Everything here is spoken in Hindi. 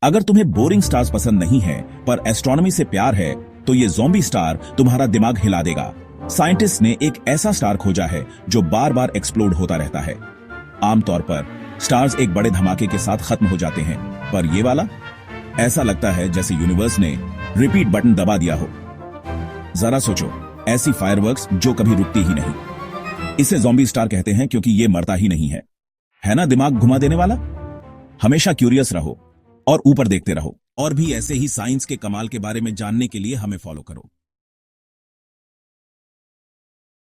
अगर तुम्हें बोरिंग स्टार्स पसंद नहीं है पर एस्ट्रोनॉमी से प्यार है तो ये ज़ॉम्बी स्टार तुम्हारा दिमाग हिला देगा। साइंटिस्ट ने एक ऐसा स्टार खोजा है जो बार बार एक्सप्लोड होता रहता है। आमतौर पर स्टार्स एक बड़े धमाके के साथ खत्म हो जाते हैं, पर ये वाला ऐसा लगता है जैसे यूनिवर्स ने रिपीट बटन दबा दिया हो। जरा सोचो, ऐसी फायरवर्क्स जो कभी रुकती ही नहीं। इसे ज़ॉम्बी स्टार कहते हैं क्योंकि ये मरता ही नहीं है ना दिमाग घुमा देने वाला। हमेशा क्यूरियस रहो और ऊपर देखते रहो। और भी ऐसे ही साइंस के कमाल के बारे में जानने के लिए हमें फॉलो करो।